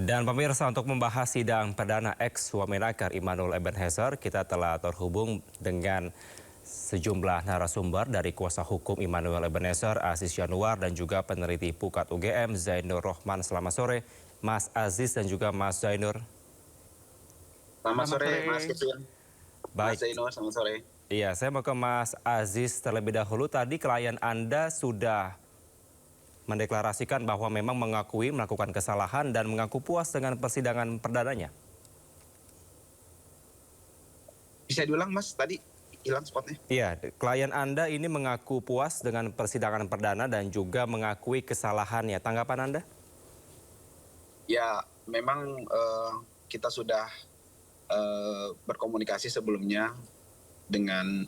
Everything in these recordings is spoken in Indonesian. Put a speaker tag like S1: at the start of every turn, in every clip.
S1: Dan pemirsa, untuk membahas sidang perdana ex-Wamenakar Immanuel Ebenhezer, kita telah terhubung dengan sejumlah narasumber dari kuasa hukum Immanuel Ebenhezer, Aziz Yanuar, dan juga peneliti Pukat UGM, Zainur Rohman. Selamat sore, Mas Aziz dan juga Mas Zainur.
S2: Selamat sore, Mas Kevin. Mas
S1: Baik.
S2: Zainur, selamat sore.
S1: Iya, saya mau ke Mas Aziz terlebih dahulu. Tadi klien Anda sudah mendeklarasikan bahwa memang mengakui melakukan kesalahan dan mengaku puas dengan persidangan perdananya.
S2: Bisa diulang, Mas? Tadi hilang spotnya.
S1: Iya, klien Anda ini mengaku puas dengan persidangan perdana dan juga mengakui kesalahannya. Tanggapan Anda?
S2: Ya, memang kita sudah berkomunikasi sebelumnya dengan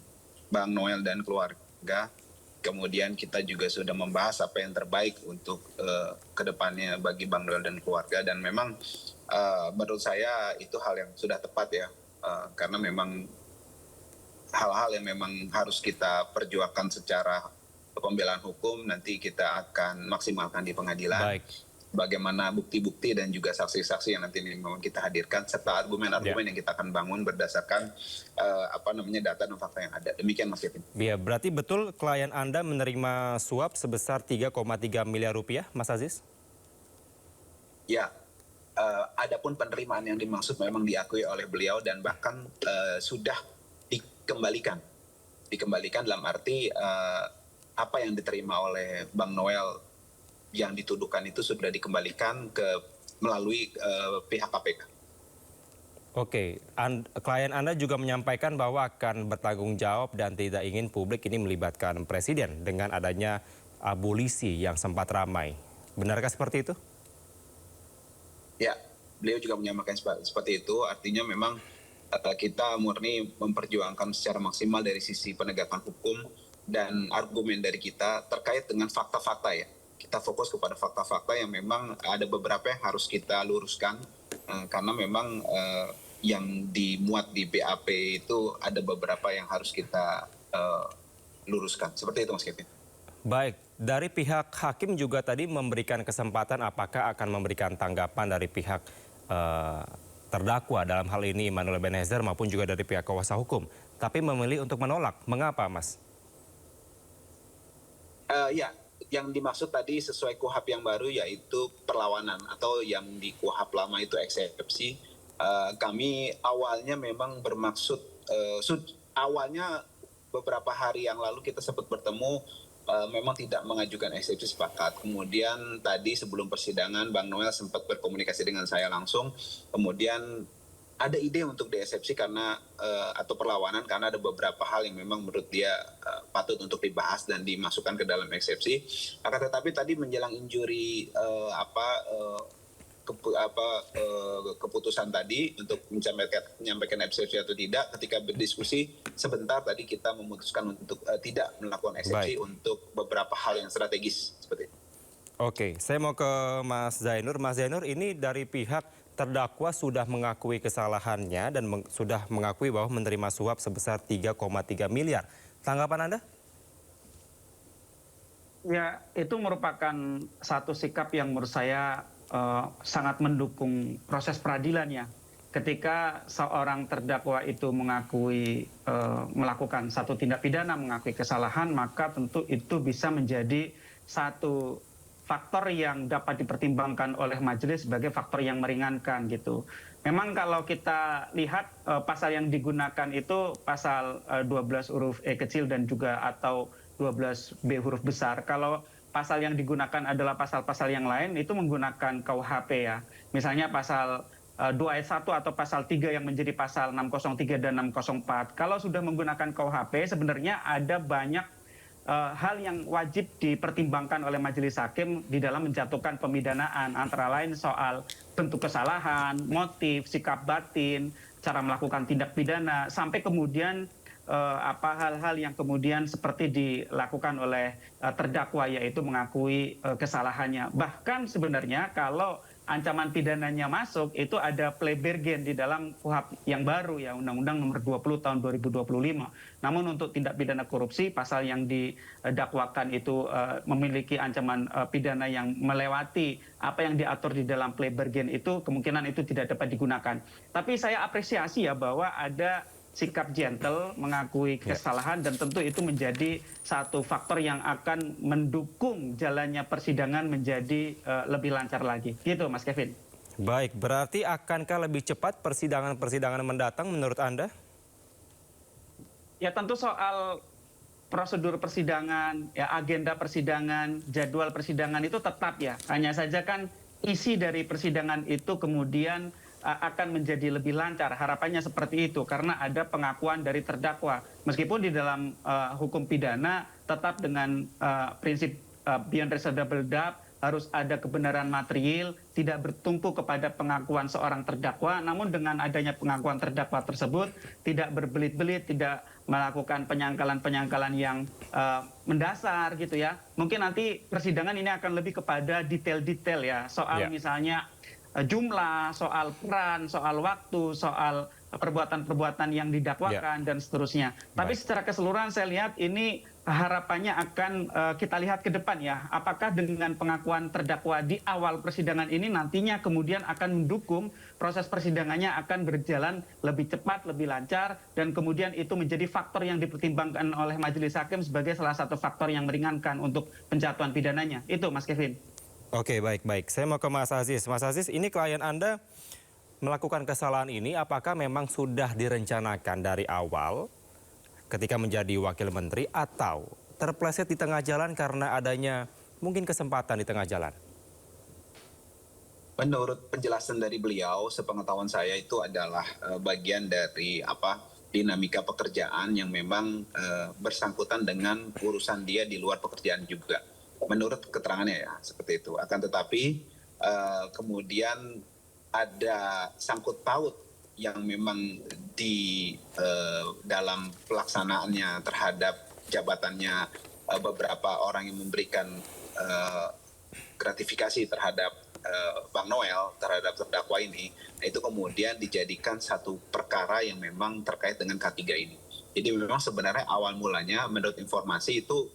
S2: Bang Noel dan keluarga. Kemudian kita juga sudah membahas apa yang terbaik untuk kedepannya bagi Bang Noel dan keluarga. Dan memang menurut saya itu hal yang sudah tepat ya. Karena memang hal-hal yang memang harus kita perjuangkan secara pembelaan hukum, nanti kita akan maksimalkan di pengadilan.
S1: Baik.
S2: Bagaimana bukti-bukti dan juga saksi-saksi yang nanti memang kita hadirkan, serta argumen-argumen yang kita akan bangun berdasarkan data dan fakta yang ada. Demikian, Mas Kevin.
S1: Ya, berarti betul klien Anda menerima suap sebesar 3,3 miliar rupiah, Mas Aziz?
S2: Ya, adapun penerimaan yang dimaksud memang diakui oleh beliau dan bahkan sudah dikembalikan dalam arti apa yang diterima oleh Bang Noel yang dituduhkan itu sudah dikembalikan melalui pihak KPK.
S1: Oke, klien Anda juga menyampaikan bahwa akan bertanggung jawab dan tidak ingin publik ini melibatkan presiden dengan adanya abolisi yang sempat ramai. Benarkah seperti itu?
S2: Ya, beliau juga menyampaikan seperti itu. Artinya memang kita murni memperjuangkan secara maksimal dari sisi penegakan hukum dan argumen dari kita terkait dengan fakta-fakta ya. Kita fokus kepada fakta-fakta yang memang ada beberapa yang harus kita luruskan karena memang yang dimuat di BAP itu ada beberapa yang harus kita luruskan. Seperti itu, Mas Kevin.
S1: Baik, dari pihak hakim juga tadi memberikan kesempatan apakah akan memberikan tanggapan dari pihak terdakwa dalam hal ini Immanuel Ebenhezer maupun juga dari pihak kuasa hukum. Tapi memilih untuk menolak. Mengapa, Mas?
S2: Ya. Yang dimaksud tadi sesuai KUHP yang baru yaitu perlawanan atau yang di KUHP lama itu eksepsi. Kami awalnya memang bermaksud, awalnya beberapa hari yang lalu kita sempat bertemu memang tidak mengajukan eksepsi sepakat. Kemudian tadi sebelum persidangan Bang Noel sempat berkomunikasi dengan saya langsung. Kemudian ada ide untuk diesepsi karena atau perlawanan karena ada beberapa hal yang memang menurut dia patut untuk dibahas dan dimasukkan ke dalam eksepsi. Akan tetapi tadi menjelang injuri keputusan tadi untuk menyampaikan eksepsi atau tidak, ketika berdiskusi sebentar tadi kita memutuskan untuk tidak melakukan eksepsi untuk beberapa hal yang strategis seperti itu.
S1: Oke, saya mau ke Mas Zainur. Mas Zainur, ini dari pihak terdakwa sudah mengakui kesalahannya dan sudah mengakui bahwa menerima suap sebesar 3,3 miliar. Tanggapan Anda?
S3: Ya, itu merupakan satu sikap yang menurut saya sangat mendukung proses peradilan ya. Ketika seorang terdakwa itu mengakui melakukan satu tindak pidana, mengakui kesalahan, maka tentu itu bisa menjadi satu faktor yang dapat dipertimbangkan oleh majelis sebagai faktor yang meringankan gitu. Memang kalau kita lihat pasal yang digunakan itu pasal 12 huruf E kecil dan juga atau 12 B huruf besar. Kalau pasal yang digunakan adalah pasal-pasal yang lain itu menggunakan KUHP ya. Misalnya pasal 2 ayat 1 atau pasal 3 yang menjadi pasal 603 dan 604. Kalau sudah menggunakan KUHP sebenarnya ada banyak hal yang wajib dipertimbangkan oleh majelis hakim di dalam menjatuhkan pemidanaan, antara lain soal bentuk kesalahan, motif, sikap batin, cara melakukan tindak pidana, sampai kemudian hal-hal yang kemudian seperti dilakukan oleh terdakwa, yaitu mengakui kesalahannya. Bahkan sebenarnya kalau ancaman pidananya masuk, itu ada Pleibergen di dalam KUHP yang baru ya, Undang-Undang Nomor 20 Tahun 2025. Namun untuk tindak pidana korupsi, pasal yang didakwakan itu memiliki ancaman pidana yang melewati apa yang diatur di dalam Pleibergen itu, kemungkinan itu tidak dapat digunakan. Tapi saya apresiasi ya bahwa ada sikap gentle, mengakui kesalahan, dan tentu itu menjadi satu faktor yang akan mendukung jalannya persidangan menjadi lebih lancar lagi. Gitu Mas Kevin.
S1: Baik, berarti akankah lebih cepat persidangan-persidangan mendatang menurut Anda?
S3: Ya tentu soal prosedur persidangan, ya agenda persidangan, jadwal persidangan itu tetap ya. Hanya saja kan isi dari persidangan itu kemudian akan menjadi lebih lancar. Harapannya seperti itu karena ada pengakuan dari terdakwa. Meskipun di dalam hukum pidana tetap dengan prinsip beyond reasonable doubt harus ada kebenaran material, tidak bertumpu kepada pengakuan seorang terdakwa, namun dengan adanya pengakuan terdakwa tersebut tidak berbelit-belit, tidak melakukan penyangkalan-penyangkalan yang mendasar gitu ya. Mungkin nanti persidangan ini akan lebih kepada detail-detail ya, soal misalnya jumlah, soal peran, soal waktu, soal perbuatan-perbuatan yang didakwakan dan seterusnya. Tapi secara keseluruhan saya lihat ini harapannya akan kita lihat ke depan ya. Apakah dengan pengakuan terdakwa di awal persidangan ini nantinya kemudian akan mendukung proses persidangannya akan berjalan lebih cepat, lebih lancar, dan kemudian itu menjadi faktor yang dipertimbangkan oleh majelis hakim sebagai salah satu faktor yang meringankan untuk penjatuhan pidananya. Itu Mas Kevin.
S1: Oke, baik. Saya mau ke Mas Aziz. Mas Aziz, ini klien Anda melakukan kesalahan ini apakah memang sudah direncanakan dari awal ketika menjadi wakil menteri atau terpleset di tengah jalan karena adanya mungkin kesempatan di tengah jalan?
S2: Menurut penjelasan dari beliau, sepengetahuan saya itu adalah bagian dari dinamika pekerjaan yang memang bersangkutan dengan urusan dia di luar pekerjaan juga. Menurut keterangannya ya seperti itu. Akan tetapi kemudian ada sangkut paut yang memang di dalam pelaksanaannya terhadap jabatannya beberapa orang yang memberikan gratifikasi terhadap Bang Noel, terhadap terdakwa ini, itu kemudian dijadikan satu perkara yang memang terkait dengan K3 ini. Jadi memang sebenarnya awal mulanya menurut informasi itu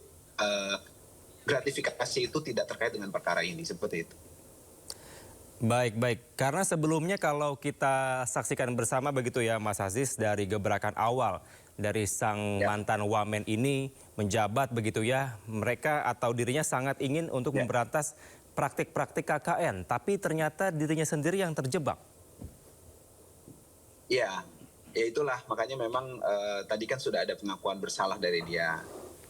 S2: gratifikasi itu tidak terkait dengan perkara ini, seperti itu.
S1: Baik. Karena sebelumnya kalau kita saksikan bersama begitu ya Mas Aziz, dari gebrakan awal dari sang mantan wamen ini menjabat begitu ya, mereka atau dirinya sangat ingin untuk memberantas praktik-praktik KKN, tapi ternyata dirinya sendiri yang terjebak.
S2: Ya itulah makanya memang tadi kan sudah ada pengakuan bersalah dari dia.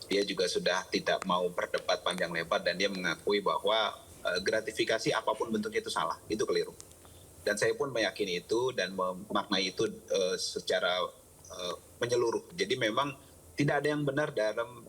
S2: Dia juga sudah tidak mau berdebat panjang lebar dan dia mengakui bahwa gratifikasi apapun bentuknya itu salah, itu keliru. Dan saya pun meyakini itu dan memaknai itu secara menyeluruh. Jadi memang tidak ada yang benar dalam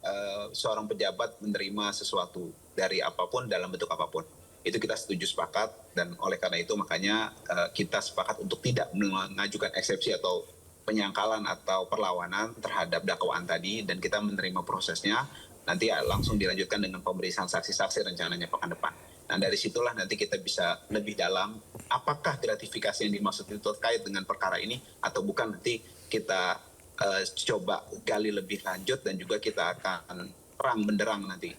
S2: seorang pejabat menerima sesuatu dari apapun dalam bentuk apapun. Itu kita setuju sepakat dan oleh karena itu makanya kita sepakat untuk tidak mengajukan eksepsi atau penyangkalan atau perlawanan terhadap dakwaan tadi dan kita menerima prosesnya. Nanti langsung dilanjutkan dengan pemeriksaan saksi-saksi rencananya pekan depan. Nah dari situlah nanti kita bisa lebih dalam apakah gratifikasi yang dimaksud itu terkait dengan perkara ini atau bukan, nanti kita coba gali lebih lanjut dan juga kita akan terang benderang nanti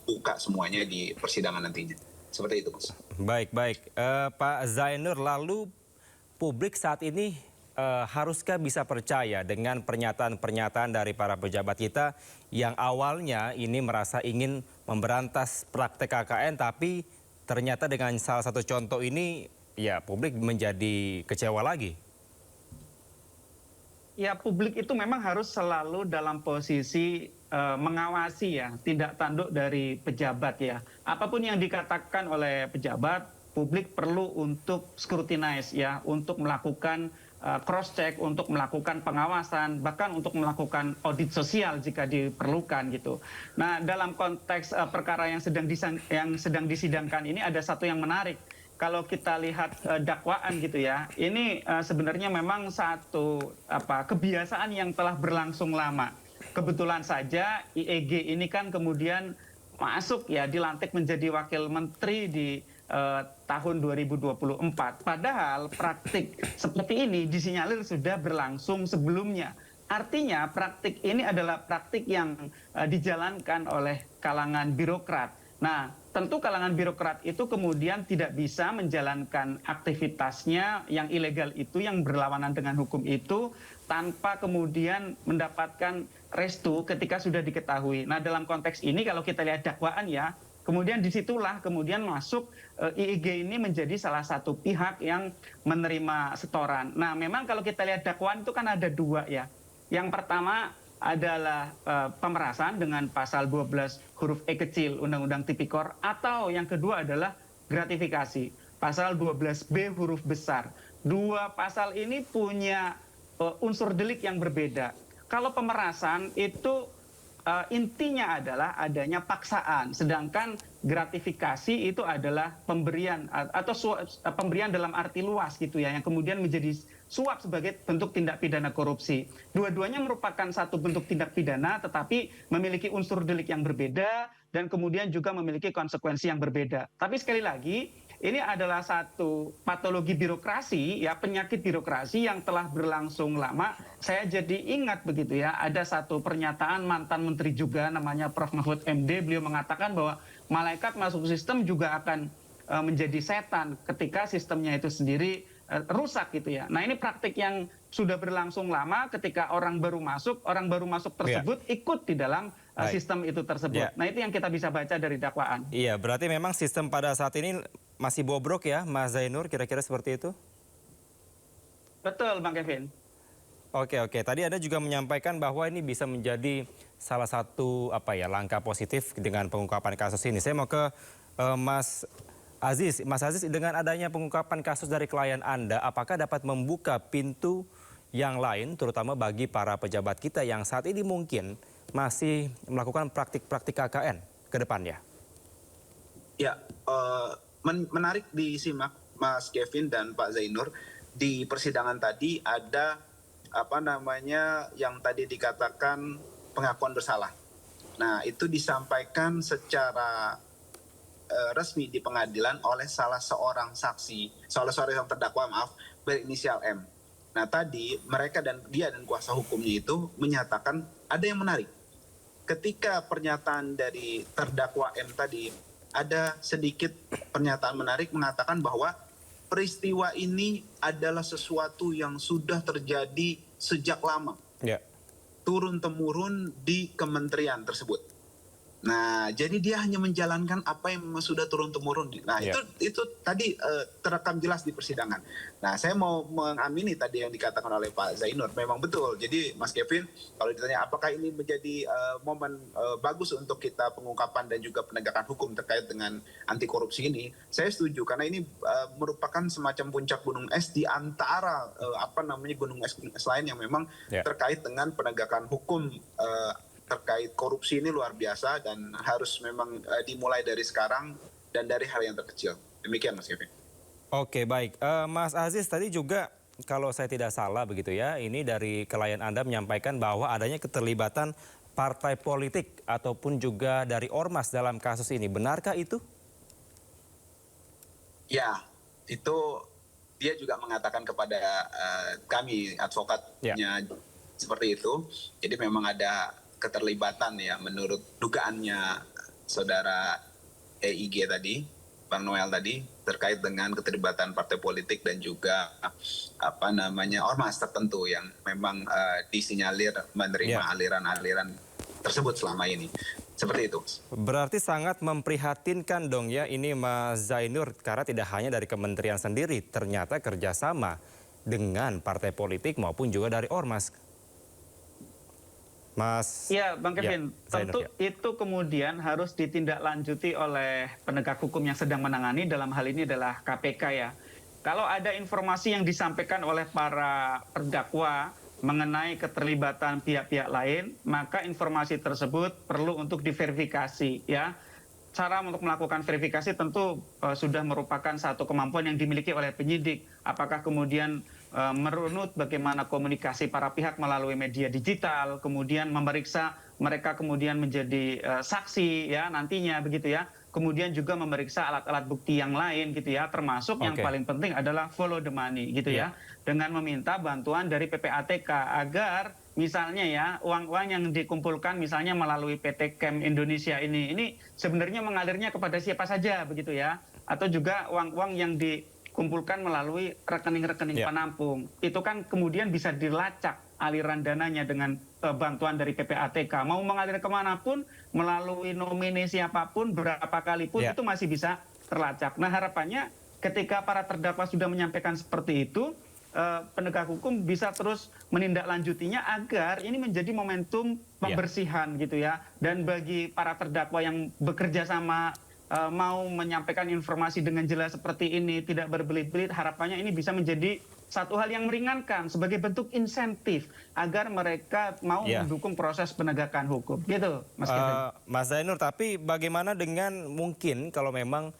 S2: buka semuanya di persidangan nantinya. Seperti itu Mas.
S1: Baik. Pak Zainur, lalu publik saat ini haruskah bisa percaya dengan pernyataan-pernyataan dari para pejabat kita yang awalnya ini merasa ingin memberantas praktek KKN, tapi ternyata dengan salah satu contoh ini ya publik menjadi kecewa lagi?
S3: Ya publik itu memang harus selalu dalam posisi mengawasi ya, tidak tanduk dari pejabat ya. Apapun yang dikatakan oleh pejabat, publik perlu untuk scrutinize ya, untuk melakukan cross check, untuk melakukan pengawasan, bahkan untuk melakukan audit sosial jika diperlukan gitu. Nah dalam konteks perkara yang sedang disidangkan ini ada satu yang menarik. Kalau kita lihat dakwaan gitu ya, ini sebenarnya memang satu kebiasaan yang telah berlangsung lama. Kebetulan saja IEG ini kan kemudian masuk ya, dilantik menjadi wakil menteri di tahun 2024. Padahal praktik seperti ini disinyalir sudah berlangsung sebelumnya. Artinya praktik ini adalah praktik yang dijalankan oleh kalangan birokrat. Nah, tentu kalangan birokrat itu kemudian tidak bisa menjalankan aktivitasnya yang ilegal itu, yang berlawanan dengan hukum itu, tanpa kemudian mendapatkan restu ketika sudah diketahui. Nah, dalam konteks ini kalau kita lihat dakwaan ya, kemudian disitulah kemudian masuk IIG ini menjadi salah satu pihak yang menerima setoran. Nah, memang kalau kita lihat dakwaan itu kan ada dua ya. Yang pertama adalah pemerasan dengan pasal 12 huruf E kecil Undang-Undang Tipikor, atau yang kedua adalah gratifikasi, pasal 12B huruf besar. Dua pasal ini punya unsur delik yang berbeda. Kalau pemerasan itu intinya adalah adanya paksaan, sedangkan gratifikasi itu adalah pemberian atau pemberian dalam arti luas gitu ya, yang kemudian menjadi suap sebagai bentuk tindak pidana korupsi. Dua-duanya merupakan satu bentuk tindak pidana, tetapi memiliki unsur delik yang berbeda dan kemudian juga memiliki konsekuensi yang berbeda. Tapi sekali lagi, ini adalah satu patologi birokrasi, ya, penyakit birokrasi yang telah berlangsung lama. Saya jadi ingat begitu ya, ada satu pernyataan mantan menteri juga namanya Prof. Mahfud MD, beliau mengatakan bahwa malaikat masuk sistem juga akan menjadi setan ketika sistemnya itu sendiri rusak gitu ya. Nah, ini praktik yang sudah berlangsung lama, ketika orang baru masuk tersebut ikut di dalam sistem itu tersebut. Nah, itu yang kita bisa baca dari dakwaan.
S1: Iya, berarti memang sistem pada saat ini masih bobrok ya, Mas Zainur, kira-kira seperti itu?
S3: Betul, Bang Kevin.
S1: Oke. Tadi Anda juga menyampaikan bahwa ini bisa menjadi salah satu langkah positif dengan pengungkapan kasus ini. Saya mau ke Mas Aziz. Mas Aziz, dengan adanya pengungkapan kasus dari klien Anda, apakah dapat membuka pintu yang lain, terutama bagi para pejabat kita yang saat ini mungkin masih melakukan praktik-praktik KKN ke depannya?
S2: Ya, menarik disimak Mas Kevin dan Pak Zainur. Di persidangan tadi ada yang tadi dikatakan pengakuan bersalah. Nah, itu disampaikan secara resmi di pengadilan oleh salah seorang yang terdakwa berinisial M. Nah, tadi mereka dan kuasa hukumnya itu menyatakan ada yang menarik. Ketika pernyataan dari terdakwa M tadi, ada sedikit pernyataan menarik mengatakan bahwa peristiwa ini adalah sesuatu yang sudah terjadi sejak lama. Turun-temurun di kementerian tersebut. Nah, jadi dia hanya menjalankan apa yang memang sudah turun-temurun. Nah, itu tadi terekam jelas di persidangan. Nah, saya mau mengamini tadi yang dikatakan oleh Pak Zainur. Memang betul. Jadi, Mas Kevin, kalau ditanya apakah ini menjadi momen bagus untuk kita pengungkapan dan juga penegakan hukum terkait dengan anti korupsi ini, saya setuju. Karena ini merupakan semacam puncak gunung es di antara gunung es lain yang memang terkait dengan penegakan hukum terkait korupsi ini luar biasa dan harus memang dimulai dari sekarang dan dari hal yang terkecil. Demikian, Mas Kevin.
S1: Oke, baik. Mas Aziz, tadi juga kalau saya tidak salah begitu ya, ini dari klien Anda menyampaikan bahwa adanya keterlibatan partai politik ataupun juga dari ormas dalam kasus ini. Benarkah itu?
S2: Ya, itu dia juga mengatakan kepada kami, advokatnya, seperti itu. Jadi memang ada keterlibatan ya menurut dugaannya saudara EIG tadi, Bang Noel tadi, terkait dengan keterlibatan partai politik dan juga ormas tertentu yang memang disinyalir menerima aliran-aliran tersebut selama ini. Seperti itu.
S1: Berarti sangat memprihatinkan dong ya ini Mas Zainur, karena tidak hanya dari kementerian sendiri, ternyata kerjasama dengan partai politik maupun juga dari ormas. Mas.
S3: Ya, Bang Kevin, tentu itu kemudian harus ditindaklanjuti oleh penegak hukum yang sedang menangani, dalam hal ini adalah KPK ya. Kalau ada informasi yang disampaikan oleh para terdakwa mengenai keterlibatan pihak-pihak lain, maka informasi tersebut perlu untuk diverifikasi ya. Cara untuk melakukan verifikasi tentu sudah merupakan satu kemampuan yang dimiliki oleh penyidik. Apakah kemudian merunut bagaimana komunikasi para pihak melalui media digital, kemudian memeriksa mereka kemudian menjadi saksi ya nantinya begitu ya. kemudian juga memeriksa alat-alat bukti yang lain gitu ya, termasuk yang
S1: Oke.
S3: paling penting adalah follow the money gitu ya, dengan meminta bantuan dari PPATK agar misalnya ya uang-uang yang dikumpulkan misalnya melalui PT Chem Indonesia ini sebenarnya mengalirnya kepada siapa saja begitu ya, atau juga uang-uang yang dikumpulkan melalui rekening-rekening penampung itu kan kemudian bisa dilacak aliran dananya dengan bantuan dari PPATK, mau mengalir kemanapun melalui nomine siapapun berapa kali pun itu masih bisa terlacak. Nah harapannya ketika para terdakwa sudah menyampaikan seperti itu, penegak hukum bisa terus menindaklanjutinya agar ini menjadi momentum pembersihan gitu ya. Dan bagi para terdakwa yang bekerja sama mau menyampaikan informasi dengan jelas seperti ini, tidak berbelit-belit, harapannya ini bisa menjadi satu hal yang meringankan sebagai bentuk insentif agar mereka mau mendukung proses penegakan hukum. Gitu, Mas Kevin.
S1: Mas Zainur, tapi bagaimana dengan mungkin kalau memang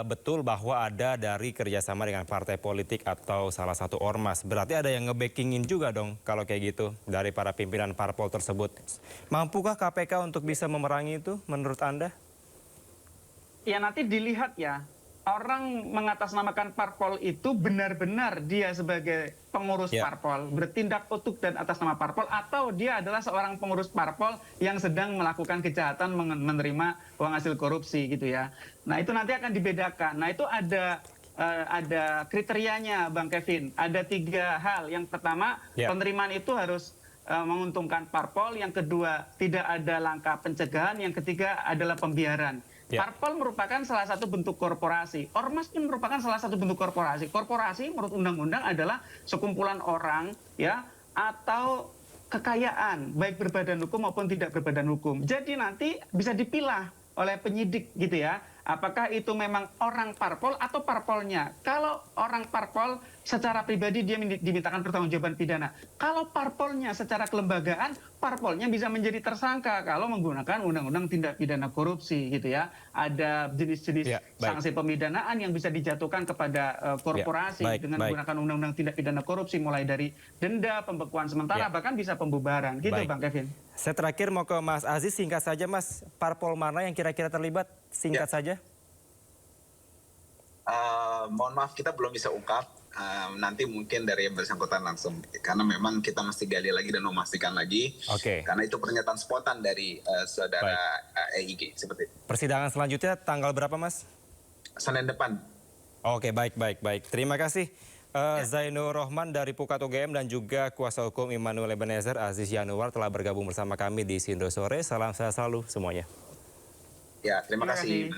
S1: betul bahwa ada dari kerjasama dengan partai politik atau salah satu ormas, berarti ada yang nge-backingin juga dong kalau kayak gitu dari para pimpinan parpol tersebut. Mampukah KPK untuk bisa memerangi itu menurut Anda?
S3: Ya nanti dilihat ya, orang mengatasnamakan parpol itu benar-benar dia sebagai pengurus parpol, bertindak utuk dan atas nama parpol, atau dia adalah seorang pengurus parpol yang sedang melakukan kejahatan menerima uang hasil korupsi gitu ya. Nah itu nanti akan dibedakan. Nah itu ada kriterianya Bang Kevin, ada 3 hal. Yang pertama penerimaan itu harus menguntungkan parpol, yang kedua tidak ada langkah pencegahan, yang ketiga adalah pembiaran. Parpol merupakan salah satu bentuk korporasi. Ormas pun merupakan salah satu bentuk korporasi. Korporasi menurut undang-undang adalah sekumpulan orang ya atau kekayaan baik berbadan hukum maupun tidak berbadan hukum. Jadi nanti bisa dipilah oleh penyidik gitu ya. Apakah itu memang orang parpol atau parpolnya? Kalau orang parpol secara pribadi dia dimintakan pertanggungjawaban pidana. Kalau parpolnya secara kelembagaan, parpolnya bisa menjadi tersangka kalau menggunakan undang-undang tindak pidana korupsi gitu ya. Ada jenis-jenis sanksi pemidanaan yang bisa dijatuhkan kepada korporasi dengan menggunakan undang-undang tindak pidana korupsi, mulai dari denda, pembekuan sementara, bahkan bisa pembubaran gitu Bang Kevin.
S1: Saya terakhir mau ke Mas Aziz, singkat saja Mas, parpol mana yang kira-kira terlibat? Singkat saja.
S2: Mohon maaf kita belum bisa ungkap, nanti mungkin dari yang bersangkutan langsung, karena memang kita mesti gali lagi dan memastikan lagi, karena itu pernyataan spontan dari saudara EIG seperti itu.
S1: Persidangan selanjutnya tanggal berapa Mas?
S2: Senin depan.
S1: Oke, baik. Terima kasih Zainur Rohman dari Pukat UGM dan juga kuasa hukum Immanuel Ebenezer Aziz Yanuar telah bergabung bersama kami di Sindo Sore. Salam sehat selalu semuanya.
S2: Ya, terima kasih.